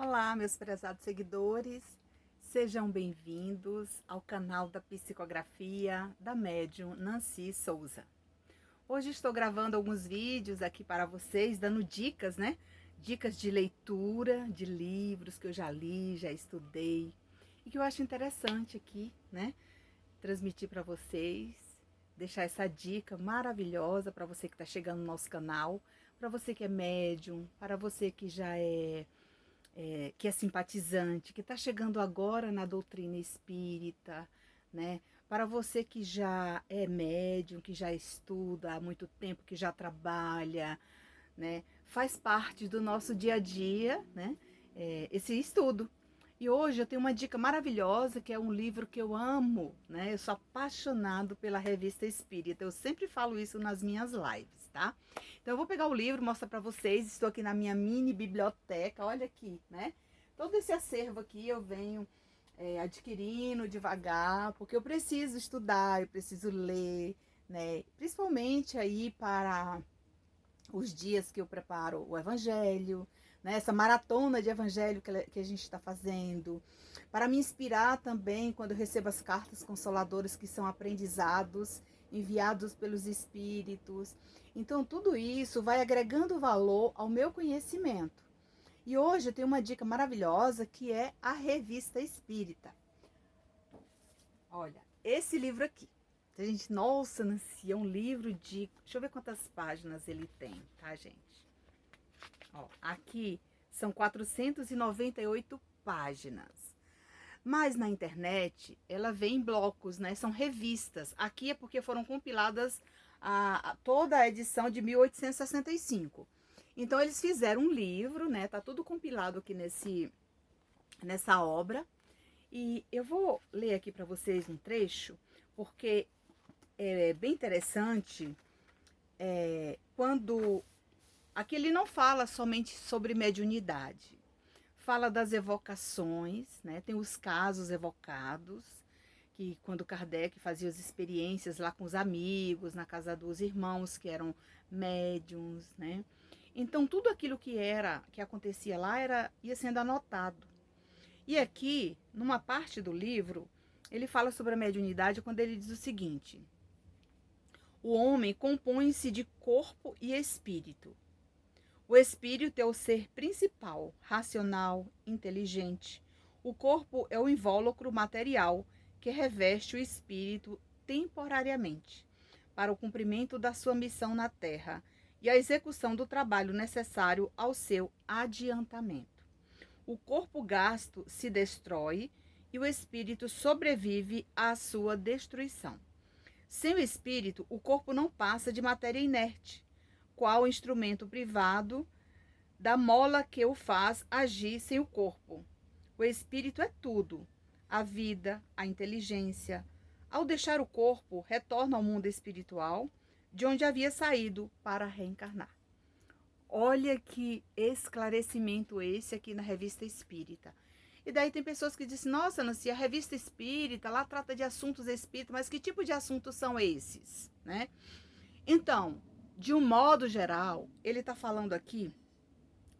Olá, meus prezados seguidores, sejam bem-vindos ao canal da Psicografia da médium Nancy Souza. Hoje estou gravando alguns vídeos aqui para vocês, dando dicas, né? Dicas de leitura de livros que eu já li, já estudei e que eu acho interessante aqui, né? Transmitir para vocês, deixar essa dica maravilhosa para você que está chegando no nosso canal, para você que é médium, para você que já que é simpatizante, que está chegando agora na doutrina espírita, né? Para você que já é médium, que já estuda há muito tempo, que já trabalha, né? Faz parte do nosso dia a dia, né? Esse estudo. E hoje eu tenho uma dica maravilhosa, que é um livro que eu amo, né? Eu sou apaixonado pela Revista Espírita. Eu sempre falo isso nas minhas lives, tá? Então eu vou pegar o livro, mostrar para vocês. Estou aqui na minha mini biblioteca. Olha aqui, né? Todo esse acervo aqui eu venho adquirindo devagar, porque eu preciso estudar, eu preciso ler, né? Principalmente aí para os dias que eu preparo o evangelho, né, essa maratona de evangelho que a gente está fazendo, para me inspirar também quando eu recebo as cartas consoladoras que são aprendizados enviados pelos espíritos. Então tudo isso vai agregando valor ao meu conhecimento. E hoje eu tenho uma dica maravilhosa que é a Revista Espírita. Olha, esse livro aqui. A gente, nossa, Nancy, é um livro de... Deixa eu ver quantas páginas ele tem, tá, gente? Ó, aqui são 498 páginas. Mas na internet, ela vem em blocos, né? São revistas. Aqui é porque foram compiladas toda a edição de 1865. Então, eles fizeram um livro, né? Tá tudo compilado aqui nessa obra. E eu vou ler aqui para vocês um trecho, porque é bem interessante quando aqui ele não fala somente sobre mediunidade, fala das evocações, né? Tem os casos evocados, que quando Kardec fazia as experiências lá com os amigos, na casa dos irmãos que eram médiums, né? Então tudo aquilo que acontecia lá ia sendo anotado. E aqui, numa parte do livro, ele fala sobre a mediunidade quando ele diz o seguinte: o homem compõe-se de corpo e espírito. O espírito é o ser principal, racional, inteligente. O corpo é o invólucro material que reveste o espírito temporariamente para o cumprimento da sua missão na Terra e a execução do trabalho necessário ao seu adiantamento. O corpo gasto se destrói e o espírito sobrevive à sua destruição. Sem o espírito, o corpo não passa de matéria inerte, qual instrumento privado da mola que o faz agir sem o corpo. O espírito é tudo, a vida, a inteligência. Ao deixar o corpo, retorna ao mundo espiritual, de onde havia saído para reencarnar. Olha que esclarecimento esse aqui na Revista Espírita. E daí tem pessoas que dizem, nossa, Nancy, a Revista Espírita, lá trata de assuntos espíritas, mas que tipo de assuntos são esses, né? Então, de um modo geral, ele está falando aqui,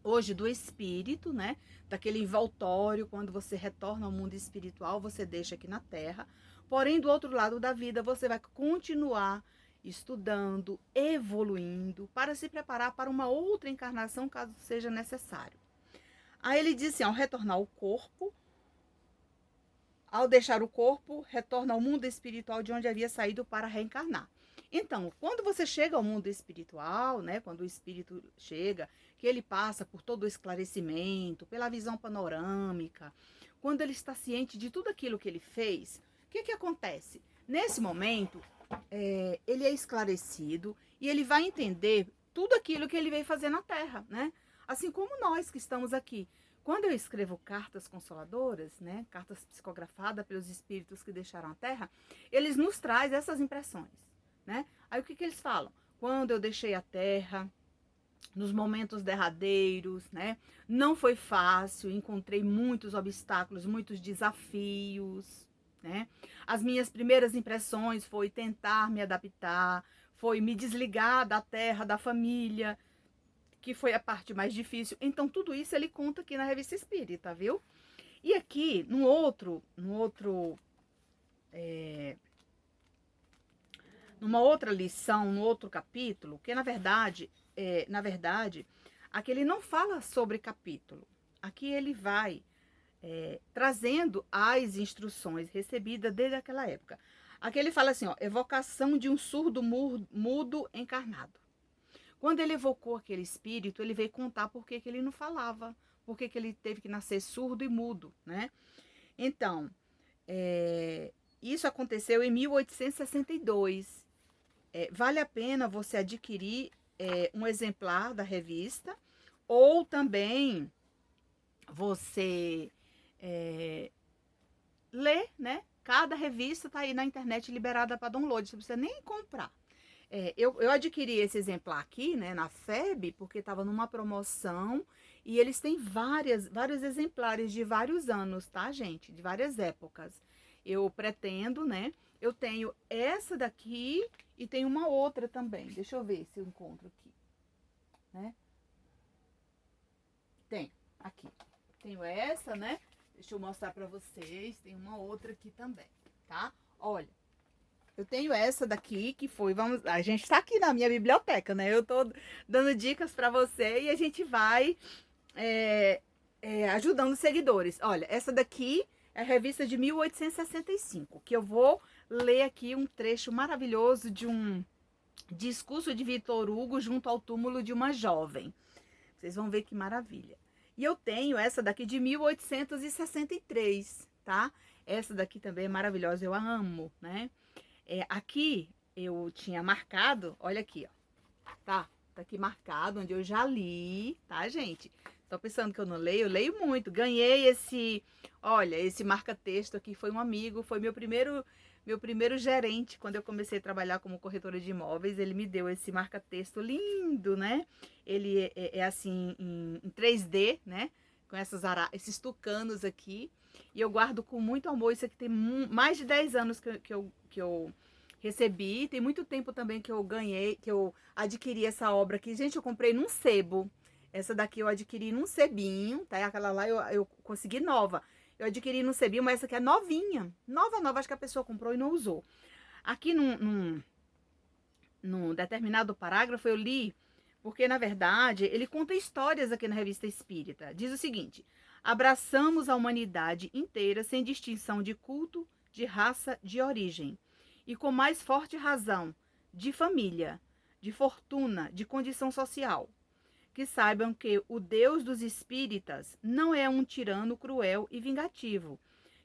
hoje, do espírito, né? Daquele envoltório, quando você retorna ao mundo espiritual, você deixa aqui na Terra. Porém, do outro lado da vida, você vai continuar estudando, evoluindo, para se preparar para uma outra encarnação, caso seja necessário. Aí ele diz assim, ao retornar ao corpo, ao deixar o corpo, retorna ao mundo espiritual de onde havia saído para reencarnar. Então, quando você chega ao mundo espiritual, né, quando o espírito chega, que ele passa por todo o esclarecimento, pela visão panorâmica, quando ele está ciente de tudo aquilo que ele fez, o que acontece? Nesse momento, ele é esclarecido e ele vai entender tudo aquilo que ele veio fazer na Terra, né? Assim como nós que estamos aqui. Quando eu escrevo cartas consoladoras, né, cartas psicografadas pelos espíritos que deixaram a Terra, eles nos trazem essas impressões, né? Aí o que eles falam? Quando eu deixei a Terra, nos momentos derradeiros, né, não foi fácil, encontrei muitos obstáculos, muitos desafios, né? As minhas primeiras impressões foi tentar me adaptar, foi me desligar da terra, da família, que foi a parte mais difícil. Então, tudo isso ele conta aqui na Revista Espírita, viu? E aqui, numa outra lição, no outro capítulo, que na verdade, aqui ele não fala sobre capítulo. Aqui ele vai trazendo as instruções recebidas desde aquela época. Aqui ele fala assim, ó, evocação de um surdo mudo encarnado. Quando ele evocou aquele espírito, ele veio contar por que ele não falava, por que ele teve que nascer surdo e mudo, né? Então, isso aconteceu em 1862. Vale a pena você adquirir um exemplar da revista, ou também você ler, né? Cada revista está aí na internet liberada para download, você não precisa nem comprar. Eu adquiri esse exemplar aqui, né, na FEB, porque estava numa promoção e eles têm vários exemplares de vários anos, tá, gente? De várias épocas. Eu pretendo, né? Eu tenho essa daqui e tem uma outra também. Deixa eu ver se eu encontro aqui, né? Tem, aqui. Tenho essa, né? Deixa eu mostrar pra vocês. Tem uma outra aqui também, tá? Olha, eu tenho essa daqui que foi, a gente tá aqui na minha biblioteca, né? Eu tô dando dicas pra você e a gente vai ajudando os seguidores. Olha, essa daqui é a revista de 1865, que eu vou ler aqui um trecho maravilhoso de um discurso de Vitor Hugo junto ao túmulo de uma jovem. Vocês vão ver que maravilha. E eu tenho essa daqui de 1863, tá? Essa daqui também é maravilhosa, eu a amo, né? Aqui eu tinha marcado, olha aqui, ó. Tá aqui marcado, onde eu já li, tá, gente? Tô pensando que eu não leio? Eu leio muito. Ganhei esse marca-texto aqui, foi um amigo, foi meu primeiro gerente, quando eu comecei a trabalhar como corretora de imóveis, ele me deu esse marca-texto lindo, né? Ele é assim, em 3D, né? Com esses tucanos aqui. E eu guardo com muito amor. Isso aqui tem mais de 10 anos que eu recebi. Tem muito tempo também que eu ganhei, que eu adquiri essa obra aqui. Gente, eu comprei num sebo. Essa daqui eu adquiri num sebinho, tá? Aquela lá eu consegui nova. Eu adquiri num sebinho, mas essa aqui é novinha. Nova, acho que a pessoa comprou e não usou. Aqui num determinado parágrafo eu li, porque na verdade ele conta histórias aqui na Revista Espírita. Diz o seguinte: abraçamos a humanidade inteira sem distinção de culto, de raça, de origem. E com mais forte razão, de família, de fortuna, de condição social. Que saibam que o Deus dos espíritas não é um tirano cruel e vingativo,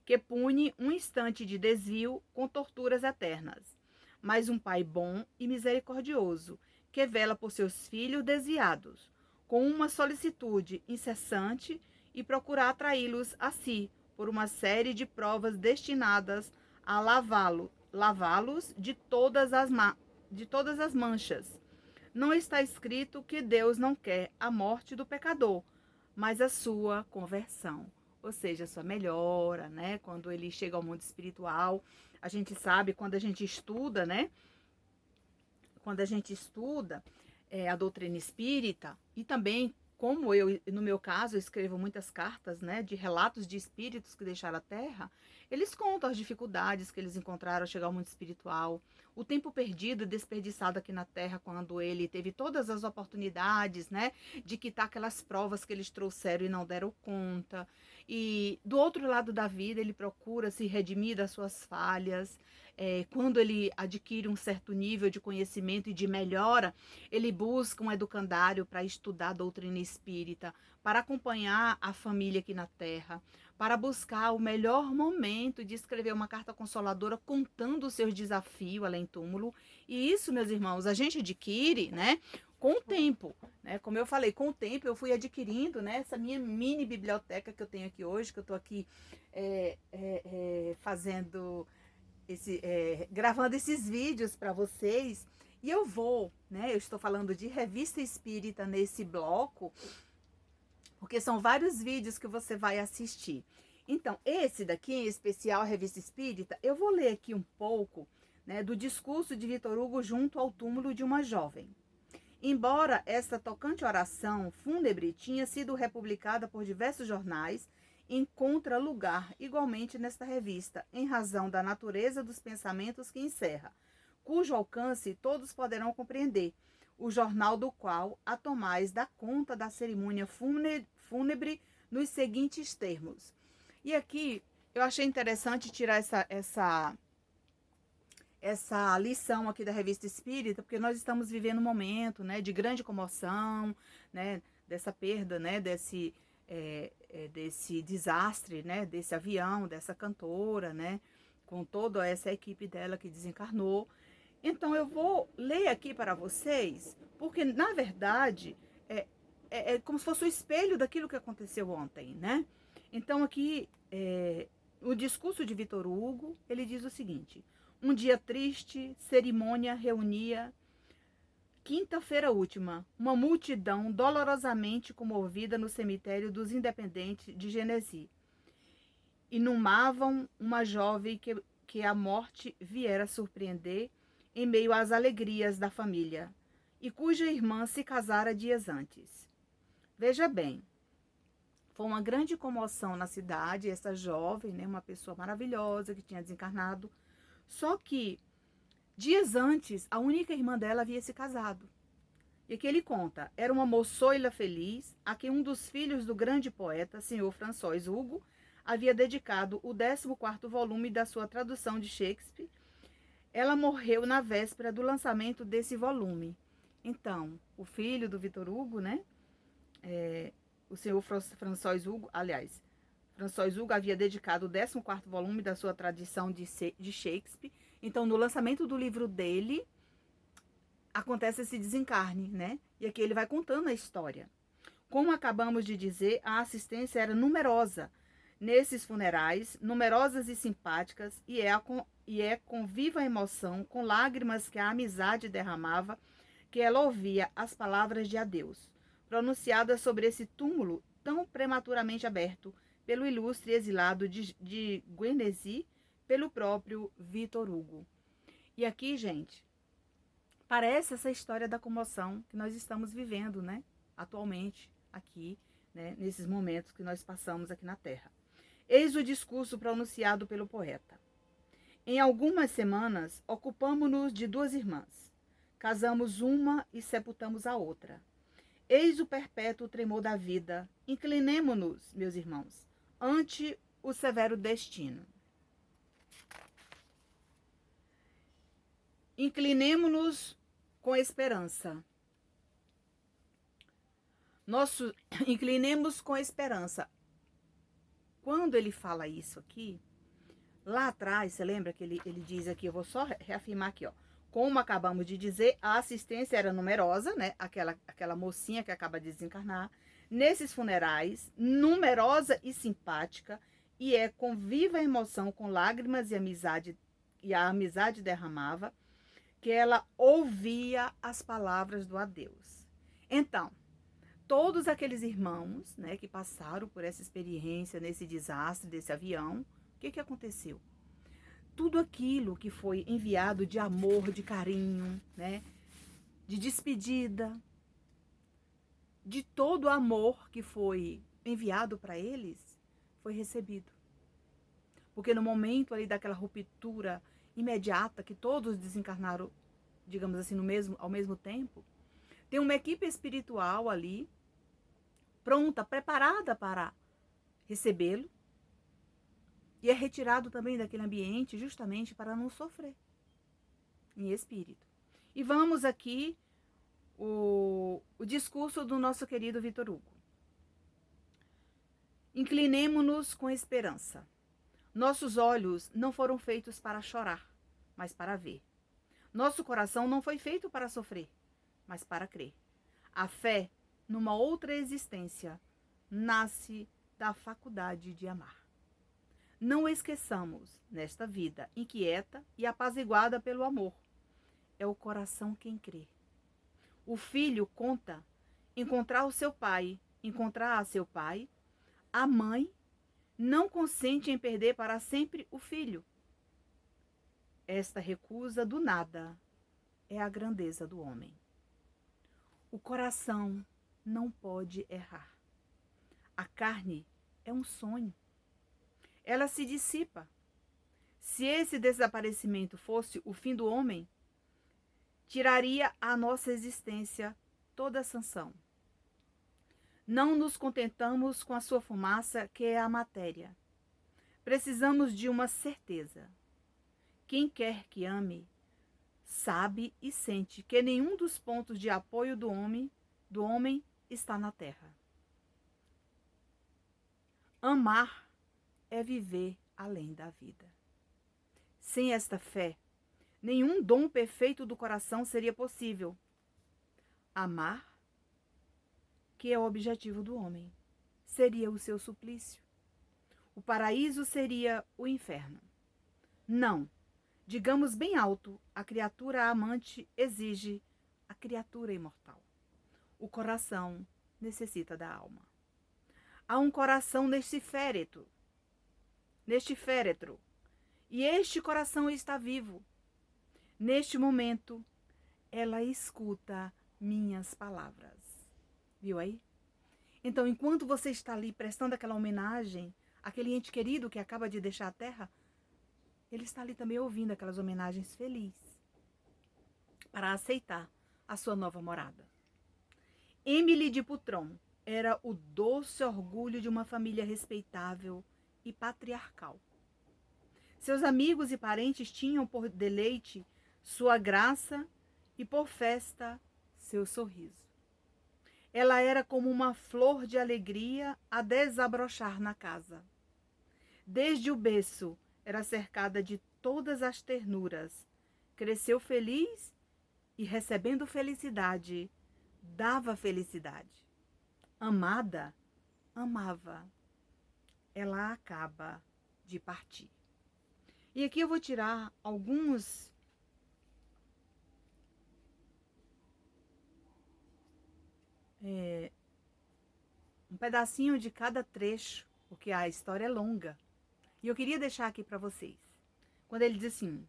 que pune um instante de desvio com torturas eternas, mas um Pai bom e misericordioso, que vela por seus filhos desviados, com uma solicitude incessante e procura atraí-los a si por uma série de provas destinadas a lavá-los de todas as manchas. Não está escrito que Deus não quer a morte do pecador, mas a sua conversão, ou seja, a sua melhora, né? Quando ele chega ao mundo espiritual, a gente sabe, quando a gente estuda, né? Quando a gente estuda a doutrina espírita, e também, como eu, no meu caso, eu escrevo muitas cartas, né? De relatos de espíritos que deixaram a Terra, eles contam as dificuldades que eles encontraram ao chegar ao mundo espiritual, o tempo perdido e desperdiçado aqui na Terra, quando ele teve todas as oportunidades, né, de quitar aquelas provas que eles trouxeram e não deram conta. E do outro lado da vida, ele procura se redimir das suas falhas. Quando ele adquire um certo nível de conhecimento e de melhora, ele busca um educandário para estudar a doutrina espírita, para acompanhar a família aqui na Terra, para buscar o melhor momento de escrever uma carta consoladora contando os seus desafios além túmulo. E isso, meus irmãos, a gente adquire, né, com o tempo, né? Como eu falei, com o tempo eu fui adquirindo, né, essa minha mini biblioteca que eu tenho aqui hoje, que eu estou aqui fazendo gravando esses vídeos para vocês. E eu vou, né, eu estou falando de revista espírita nesse bloco, porque são vários vídeos que você vai assistir. Então, esse daqui, em especial, a Revista Espírita, eu vou ler aqui um pouco, né, do discurso de Vitor Hugo junto ao túmulo de uma jovem. Embora esta tocante oração fúnebre tinha sido republicada por diversos jornais, encontra lugar igualmente nesta revista, em razão da natureza dos pensamentos que encerra, cujo alcance todos poderão compreender, o jornal do qual a Tomás dá conta da cerimônia fúnebre nos seguintes termos. E aqui eu achei interessante tirar essa lição aqui da Revista Espírita, porque nós estamos vivendo um momento, né, de grande comoção, né, dessa perda, né, desse desastre, né, desse avião, dessa cantora, né, com toda essa equipe dela que desencarnou. Então eu vou ler aqui para vocês, porque na verdade é como se fosse o espelho daquilo que aconteceu ontem, né? Então aqui o discurso de Vitor Hugo, ele diz o seguinte: um dia triste, cerimônia reunia, quinta-feira última, uma multidão dolorosamente comovida no cemitério dos Independentes de Genesi. Inumavam uma jovem que a morte viera surpreender em meio às alegrias da família, e cuja irmã se casara dias antes. Veja bem, foi uma grande comoção na cidade, essa jovem, né, uma pessoa maravilhosa que tinha desencarnado, só que dias antes, a única irmã dela havia se casado. E aqui ele conta, era uma moçoila feliz, a quem um dos filhos do grande poeta, senhor François Hugo, havia dedicado o 14º volume da sua tradução de Shakespeare. Ela morreu na véspera do lançamento desse volume. Então, o filho do Vitor Hugo, né? O senhor François Hugo, aliás, François Hugo havia dedicado o 14º volume da sua tradição de Shakespeare. Então, no lançamento do livro dele, acontece esse desencarne, né? E aqui ele vai contando a história. Como acabamos de dizer, a assistência era numerosa nesses funerais, numerosas e simpáticas, e é com viva emoção, com lágrimas que a amizade derramava, que ela ouvia as palavras de adeus, pronunciadas sobre esse túmulo tão prematuramente aberto pelo ilustre exilado de Guernesey, pelo próprio Vitor Hugo. E aqui, gente, parece essa história da comoção que nós estamos vivendo, né? Atualmente, aqui, né? Nesses momentos que nós passamos aqui na Terra. Eis o discurso pronunciado pelo poeta. Em algumas semanas, ocupamo-nos de duas irmãs. Casamos uma e sepultamos a outra. Eis o perpétuo tremor da vida. Inclinemo-nos, meus irmãos, ante o severo destino. Inclinemo-nos com esperança. Inclinemos com esperança. Quando ele fala isso aqui, lá atrás, você lembra que ele diz aqui, eu vou só reafirmar aqui, ó. Como acabamos de dizer, a assistência era numerosa, né? Aquela mocinha que acaba de desencarnar. Nesses funerais, numerosa e simpática, e é com viva emoção, com lágrimas e a amizade derramava, que ela ouvia as palavras do adeus. Então, todos aqueles irmãos, né, que passaram por essa experiência, nesse desastre desse avião, o que aconteceu? Tudo aquilo que foi enviado de amor, de carinho, né, de despedida, de todo o amor que foi enviado para eles, foi recebido. Porque no momento ali daquela ruptura imediata, que todos desencarnaram, digamos assim, ao mesmo tempo, tem uma equipe espiritual ali, pronta, preparada para recebê-lo, e é retirado também daquele ambiente justamente para não sofrer em espírito. E vamos aqui o discurso do nosso querido Vitor Hugo. Inclinemo-nos com esperança. Nossos olhos não foram feitos para chorar, mas para ver. Nosso coração não foi feito para sofrer, mas para crer. A fé, numa outra existência, nasce da faculdade de amar. Não esqueçamos, nesta vida inquieta e apaziguada pelo amor, é o coração quem crê. O filho conta encontrar a seu pai, a mãe não consente em perder para sempre o filho. Esta recusa do nada é a grandeza do homem. O coração não pode errar. A carne é um sonho. Ela se dissipa. Se esse desaparecimento fosse o fim do homem, tiraria a nossa existência toda a sanção. Não nos contentamos com a sua fumaça, que é a matéria. Precisamos de uma certeza. Quem quer que ame, sabe e sente que nenhum dos pontos de apoio do homem está na terra. Amar é viver além da vida. Sem esta fé, nenhum dom perfeito do coração seria possível. Amar, que é o objetivo do homem, seria o seu suplício. O paraíso seria o inferno. Não, digamos bem alto, a criatura amante exige a criatura imortal. O coração necessita da alma. Há um coração neste féretro, e este coração está vivo. Neste momento, ela escuta minhas palavras. Viu aí? Então, enquanto você está ali prestando aquela homenagem àquele ente querido que acaba de deixar a terra, ele está ali também ouvindo aquelas homenagens felizes para aceitar a sua nova morada. Emily de Putron era o doce orgulho de uma família respeitável e patriarcal. Seus amigos e parentes tinham por deleite sua graça e por festa seu sorriso. Ela era como uma flor de alegria a desabrochar na casa. Desde o berço era cercada de todas as ternuras. Cresceu feliz e, recebendo felicidade, dava felicidade. Amada, amava. Ela acaba de partir. E aqui eu vou tirar alguns um pedacinho de cada trecho, porque a história é longa. E eu queria deixar aqui para vocês. Quando ele diz assim: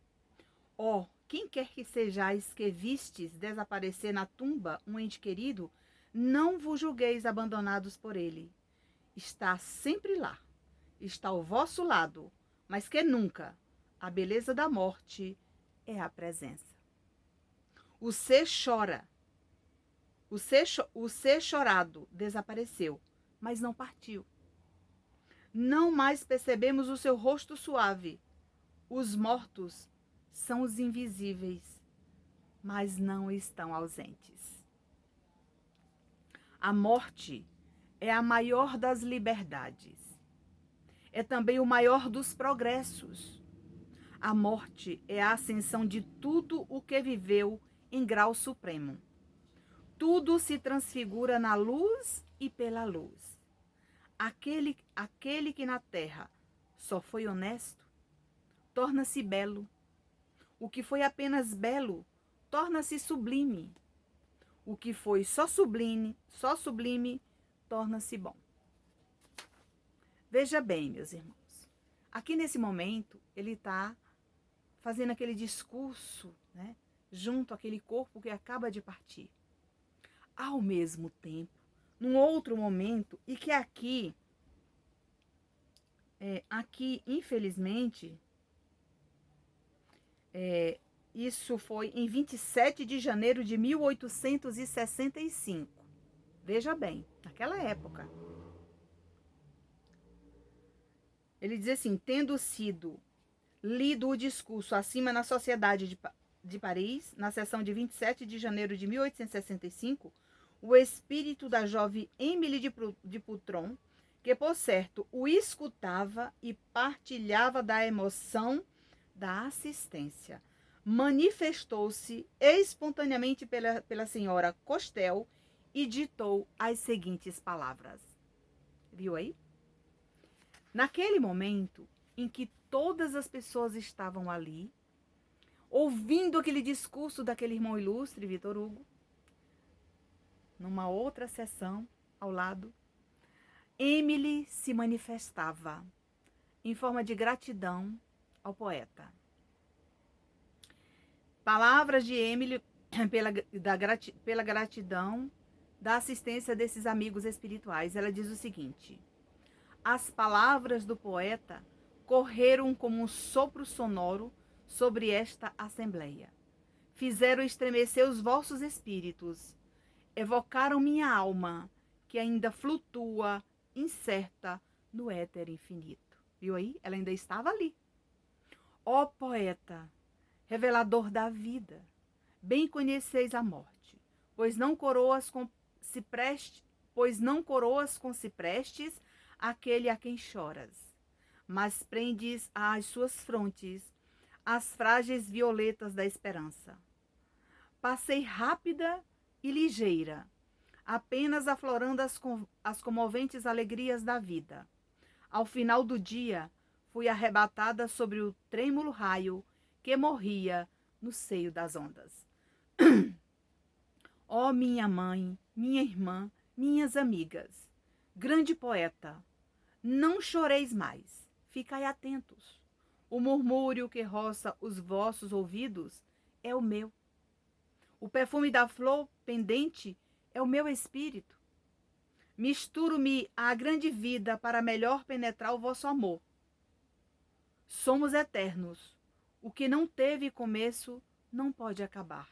ó, quem quer que sejais que vistes desaparecer na tumba um ente querido, não vos julgueis abandonados por ele. Está sempre lá, está ao vosso lado, mas que nunca a beleza da morte é a presença. O ser chora. O ser chorado desapareceu, mas não partiu. Não mais percebemos o seu rosto suave. Os mortos são os invisíveis, mas não estão ausentes. A morte é a maior das liberdades. É também o maior dos progressos. A morte é a ascensão de tudo o que viveu em grau supremo. Tudo se transfigura na luz e pela luz. Aquele que na terra só foi honesto, torna-se belo. O que foi apenas belo, torna-se sublime. O que foi só sublime, torna-se bom. Veja bem, meus irmãos. Aqui nesse momento, ele está fazendo aquele discurso, né, junto àquele corpo que acaba de partir. Ao mesmo tempo, num outro momento, e que aqui, infelizmente, isso foi em 27 de janeiro de 1865. Veja bem, naquela época. Ele diz assim: tendo sido lido o discurso acima na Sociedade de Paris, na sessão de 27 de janeiro de 1865, o espírito da jovem Emily de Putron, que por certo o escutava e partilhava da emoção da assistência, manifestou-se espontaneamente pela senhora Costel e ditou as seguintes palavras. Viu aí? Naquele momento em que todas as pessoas estavam ali, ouvindo aquele discurso daquele irmão ilustre, Vitor Hugo, numa outra sessão ao lado, Emily se manifestava em forma de gratidão ao poeta. Palavras de Emily pela gratidão da assistência desses amigos espirituais. Ela diz o seguinte: as palavras do poeta correram como um sopro sonoro sobre esta assembleia. Fizeram estremecer os vossos espíritos, evocaram minha alma, que ainda flutua, incerta, no éter infinito. Viu aí? Ela ainda estava ali. Ó poeta, revelador da vida, bem conheceis a morte, pois não coroas com ciprestes, aquele a quem choras, mas prendes às suas frontes as frágeis violetas da esperança. Passei rápida e ligeira, apenas aflorando as comoventes alegrias da vida. Ao final do dia, fui arrebatada sobre o trêmulo raio que morria no seio das ondas. Ó minha mãe, minha irmã, minhas amigas, grande poeta, não choreis mais, ficai atentos. O murmúrio que roça os vossos ouvidos é o meu. O perfume da flor pendente é o meu espírito. Misturo-me à grande vida para melhor penetrar o vosso amor. Somos eternos. O que não teve começo não pode acabar.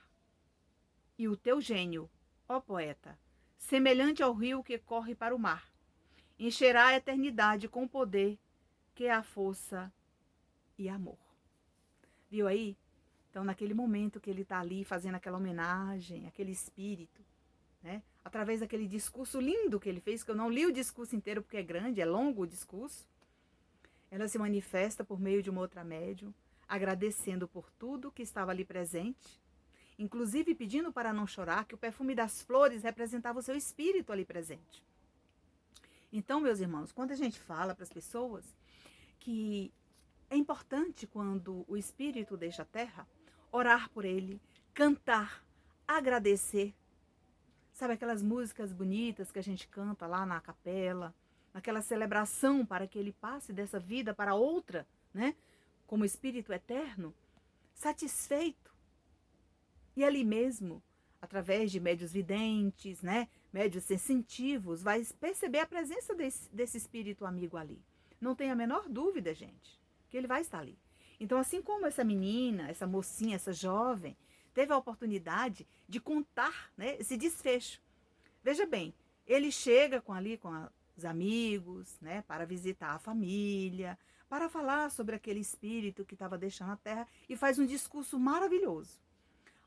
E o teu gênio, ó poeta, semelhante ao rio que corre para o mar, encherá a eternidade com poder que é a força e amor. Viu aí? Então, naquele momento que ele está ali fazendo aquela homenagem, aquele espírito, né? Através daquele discurso lindo que ele fez, que eu não li o discurso inteiro porque é grande, é longo o discurso, ela se manifesta por meio de uma outra médium, agradecendo por tudo que estava ali presente, inclusive pedindo para não chorar, que o perfume das flores representava o seu espírito ali presente. Então, meus irmãos, quando a gente fala para as pessoas que é importante, quando o espírito deixa a terra, orar por ele, cantar, agradecer. Sabe aquelas músicas bonitas que a gente canta lá na capela, naquela celebração para que ele passe dessa vida para outra, né? Como espírito eterno, satisfeito. E ali mesmo, através de médios videntes, né? Médios sensitivos, vai perceber a presença desse espírito amigo ali. Não tem a menor dúvida, gente, que ele vai estar ali. Então, assim como essa menina, essa mocinha, essa jovem, teve a oportunidade de contar, né, esse desfecho. Veja bem, ele chega com os amigos, né, para visitar a família, para falar sobre aquele espírito que estava deixando a terra e faz um discurso maravilhoso.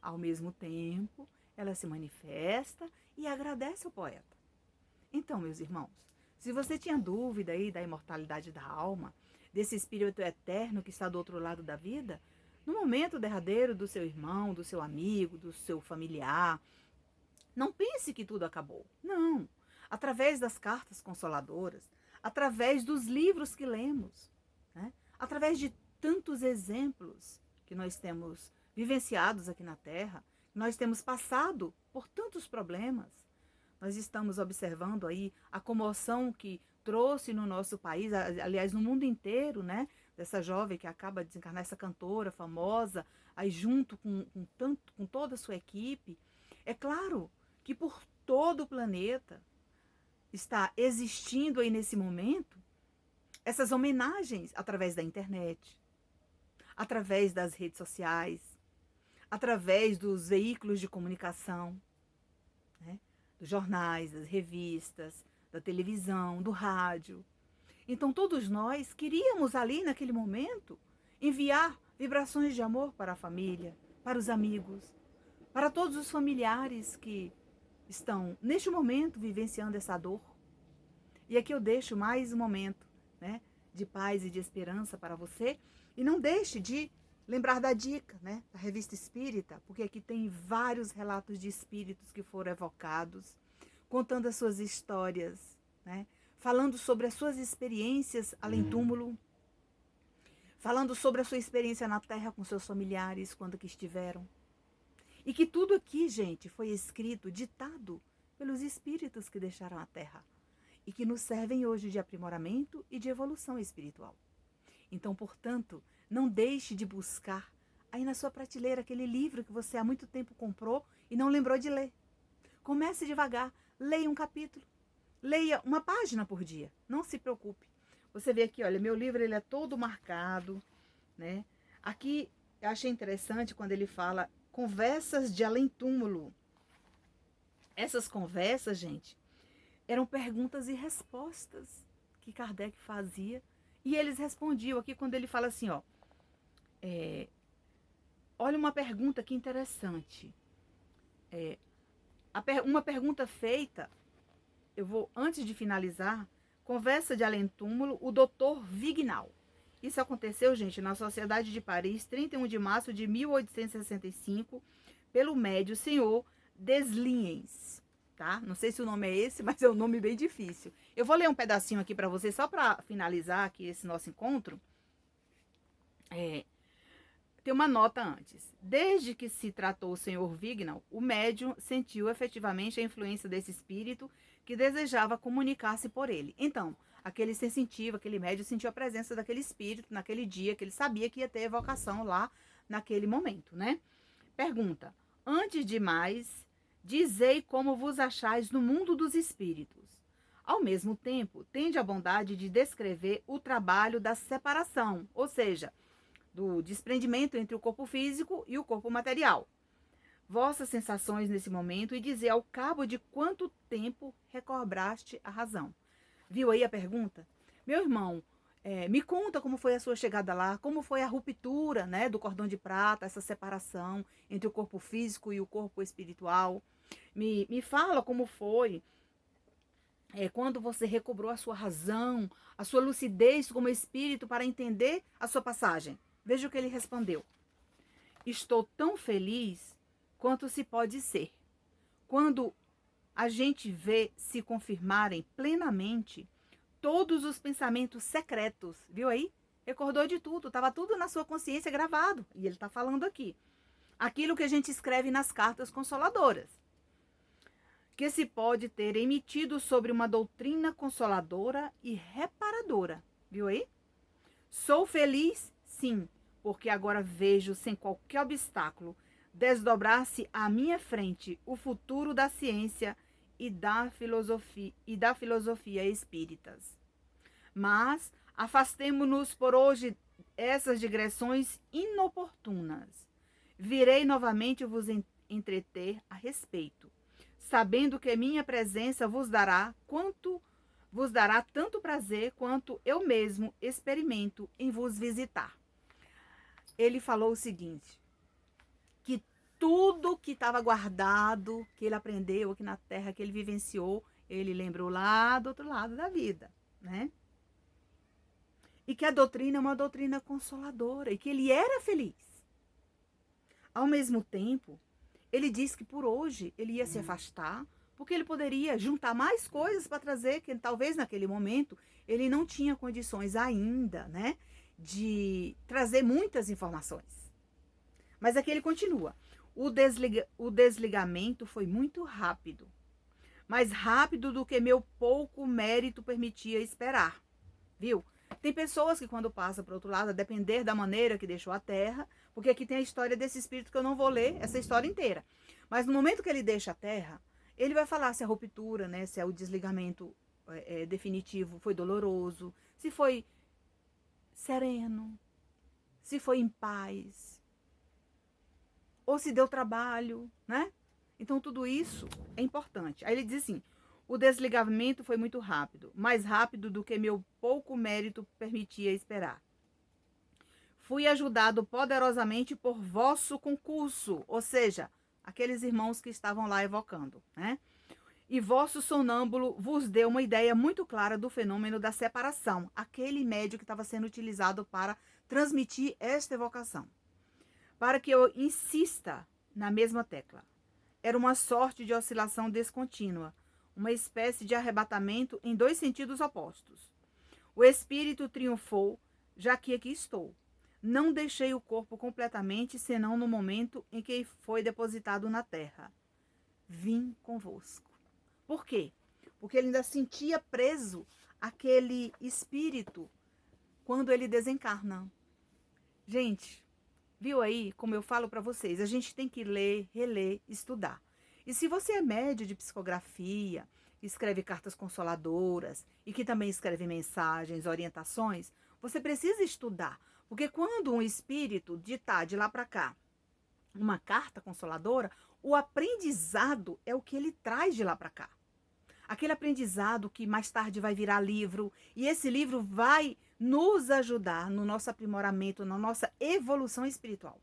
Ao mesmo tempo, ela se manifesta e agradece ao poeta. Então, meus irmãos, se você tinha dúvida aí da imortalidade da alma, desse espírito eterno que está do outro lado da vida, no momento derradeiro do seu irmão, do seu amigo, do seu familiar, não pense que tudo acabou. Não. Através das cartas consoladoras, através dos livros que lemos, né? Através de tantos exemplos que nós temos vivenciados aqui na Terra, nós temos passado por tantos problemas. Nós estamos observando aí a comoção que trouxe no nosso país, aliás, no mundo inteiro, né? Dessa jovem que acaba de desencarnar, essa cantora famosa, aí junto com toda a sua equipe. É claro que por todo o planeta está existindo aí nesse momento essas homenagens através da internet, através das redes sociais, através dos veículos de comunicação, né? Dos jornais, das revistas, da televisão, do rádio. Então todos nós queríamos ali naquele momento enviar vibrações de amor para a família, para os amigos, para todos os familiares que estão neste momento vivenciando essa dor. E aqui eu deixo mais um momento, né, de paz e de esperança para você. E não deixe de lembrar da dica, né, da Revista Espírita, porque aqui tem vários relatos de espíritos que foram evocados, contando as suas histórias, né, falando sobre as suas experiências além túmulo, falando sobre a sua experiência na Terra com seus familiares, quando que estiveram. E que tudo aqui, gente, foi escrito, ditado pelos espíritos que deixaram a Terra e que nos servem hoje de aprimoramento e de evolução espiritual. Então, portanto, não deixe de buscar aí na sua prateleira aquele livro que você há muito tempo comprou e não lembrou de ler. Comece devagar, Leia um capítulo. Leia uma página por dia. Não se preocupe. Você vê aqui, olha, meu livro ele é todo marcado, né? Aqui eu achei interessante quando ele fala conversas de além-túmulo. Essas conversas, gente, eram perguntas e respostas que Kardec fazia. E eles respondiam aqui quando ele fala assim, ó. Olha uma pergunta que interessante. Uma pergunta feita, eu vou, antes de finalizar, conversa de além-túmulo, o Dr. Vignal. Isso aconteceu, gente, na Sociedade de Paris, 31 de março de 1865, pelo médio senhor Desliens, tá? Não sei se o nome é esse, mas é um nome bem difícil. Eu vou ler um pedacinho aqui para vocês, só para finalizar aqui esse nosso encontro. Tem uma nota antes. Desde que se tratou o senhor Vignal, o médium sentiu efetivamente a influência desse espírito que desejava comunicar-se por ele. Então, aquele sensitivo, aquele médium sentiu a presença daquele espírito naquele dia, que ele sabia que ia ter evocação lá naquele momento, né? Pergunta: antes de mais, dizei como vos achais no mundo dos espíritos. Ao mesmo tempo, tende a bondade de descrever o trabalho da separação, ou seja, do desprendimento entre o corpo físico e o corpo material. Vossas sensações nesse momento e dizer ao cabo de quanto tempo recobraste a razão. Viu aí a pergunta? Meu irmão, me conta como foi a sua chegada lá, como foi a ruptura, né, do cordão de prata, essa separação entre o corpo físico e o corpo espiritual. Me fala como foi quando você recobrou a sua razão, a sua lucidez como espírito para entender a sua passagem. Veja o que ele respondeu. Estou tão feliz quanto se pode ser. Quando a gente vê se confirmarem plenamente todos os pensamentos secretos, viu aí? Recordou de tudo, estava tudo na sua consciência gravado. E ele está falando aqui. Aquilo que a gente escreve nas cartas consoladoras. Que se pode ter emitido sobre uma doutrina consoladora e reparadora. Viu aí? Sou feliz, sim, porque agora vejo sem qualquer obstáculo desdobrar-se à minha frente o futuro da ciência e da filosofia espíritas. Mas afastemo-nos por hoje essas digressões inoportunas. Virei novamente vos entreter a respeito, sabendo que minha presença vos dará tanto prazer quanto eu mesmo experimento em vos visitar. Ele falou o seguinte, que tudo que estava guardado, que ele aprendeu aqui na Terra, que ele vivenciou, ele lembrou lá do outro lado da vida, né? E que a doutrina é uma doutrina consoladora e que ele era feliz. Ao mesmo tempo, ele disse que por hoje ele ia se afastar, porque ele poderia juntar mais coisas para trazer, que talvez naquele momento ele não tinha condições ainda, né, de trazer muitas informações. Mas aqui ele continua. O desligamento foi muito rápido, mais rápido do que meu pouco mérito permitia esperar, viu? Tem pessoas que quando passam para o outro lado, a depender da maneira que deixou a Terra, porque aqui tem a história desse espírito que eu não vou ler essa história inteira. Mas no momento que ele deixa a Terra, ele vai falar se a ruptura, né, se o desligamento definitivo foi doloroso, se foi sereno, se foi em paz, ou se deu trabalho, né? Então tudo isso é importante. Aí ele diz assim, o desligamento foi muito rápido, mais rápido do que meu pouco mérito permitia esperar. Fui ajudado poderosamente por vosso concurso, ou seja, aqueles irmãos que estavam lá evocando, né? E vosso sonâmbulo vos deu uma ideia muito clara do fenômeno da separação, aquele médio que estava sendo utilizado para transmitir esta evocação. Para que eu insista na mesma tecla. Era uma sorte de oscilação descontínua, uma espécie de arrebatamento em dois sentidos opostos. O espírito triunfou, já que aqui estou. Não deixei o corpo completamente, senão no momento em que foi depositado na terra. Vim convosco. Por quê? Porque ele ainda sentia preso aquele espírito quando ele desencarna. Gente, viu aí como eu falo para vocês? A gente tem que ler, reler, estudar. E se você é médio de psicografia, escreve cartas consoladoras e que também escreve mensagens, orientações, você precisa estudar. Porque quando um espírito ditar de lá para cá uma carta consoladora, o aprendizado é o que ele traz de lá para cá. Aquele aprendizado que mais tarde vai virar livro, e esse livro vai nos ajudar no nosso aprimoramento, na nossa evolução espiritual.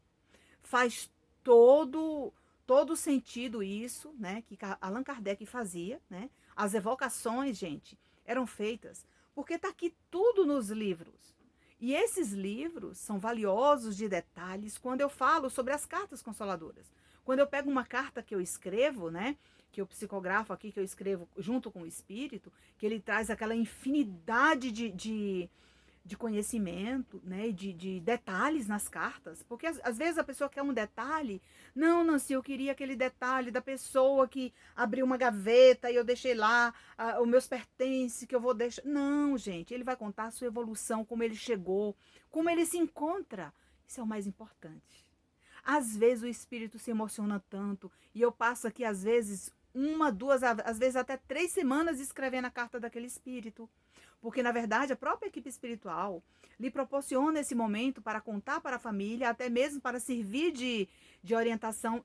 Faz todo sentido isso, né, que Allan Kardec fazia, né? As evocações, gente, eram feitas porque está aqui tudo nos livros. E esses livros são valiosos de detalhes quando eu falo sobre as cartas consoladoras. Quando eu pego uma carta que eu escrevo, né, que eu psicografo aqui, que eu escrevo junto com o espírito, que ele traz aquela infinidade de conhecimento, né, de detalhes nas cartas, porque às vezes a pessoa quer um detalhe, não, Nancy, eu queria aquele detalhe da pessoa que abriu uma gaveta e eu deixei lá os meus pertences que eu vou deixar. Não, gente, ele vai contar a sua evolução, como ele chegou, como ele se encontra. Isso é o mais importante. Às vezes o espírito se emociona tanto e eu passo aqui, às vezes, 1, 2, às vezes até 3 semanas escrevendo a carta daquele espírito. Porque, na verdade, a própria equipe espiritual lhe proporciona esse momento para contar para a família, até mesmo para servir de orientação